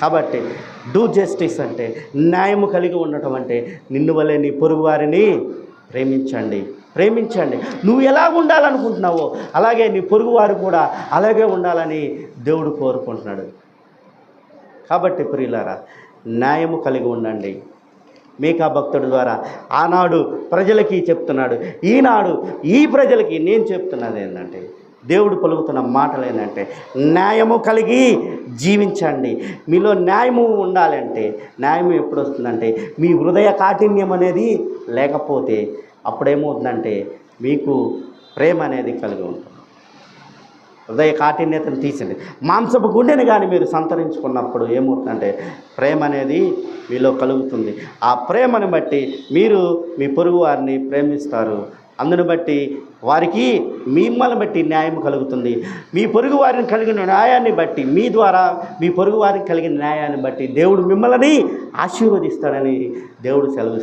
కాబట్టి do justice అంటే న్యాయము కలిగి ఉండటం అంటే నిన్ను వలె నీ పొరుగు వారిని ప్రేమించండి. నువ్వు ఎలా ఉండాలనుకుంటున్నావో అలాగే నీ పొరుగువారు కూడా అలాగే ఉండాలని దేవుడు కోరుకుంటున్నాడు. కాబట్టి ప్రియులారా, న్యాయము కలిగి ఉండండి. మీకా భక్తుడి ద్వారా ఆనాడు ప్రజలకి చెప్తున్నాడు, ఈనాడు ఈ ప్రజలకి నేను చెప్తున్నది ఏంటంటే, దేవుడు పలుకుతున్న మాటలు ఏంటంటే, న్యాయము కలిగి జీవించండి. మీలో న్యాయము ఉండాలంటే, న్యాయం ఎప్పుడు వస్తుందంటే మీ హృదయ కాఠిన్యం అనేది లేకపోతే అప్పుడేమవుతుందంటే మీకు ప్రేమ అనేది కలిగి ఉంటుంది. హృదయ కాఠిన్యతను తీసింది మాంసపు గుండెని కానీ మీరు సంతరించుకున్నప్పుడు ఏమవుతుందంటే ప్రేమ అనేది మీలో కలుగుతుంది. ఆ ప్రేమను బట్టి మీరు మీ పొరుగు వారిని ప్రేమిస్తారు. అందును బట్టి వారికి మిమ్మల్ని బట్టి న్యాయం కలుగుతుంది. మీ పొరుగు వారిని కలిగిన న్యాయాన్ని బట్టి మీ ద్వారా మీ పొరుగు వారికి కలిగిన న్యాయాన్ని బట్టి దేవుడు మిమ్మల్ని ఆశీర్వదిస్తాడని దేవుడు సెలవు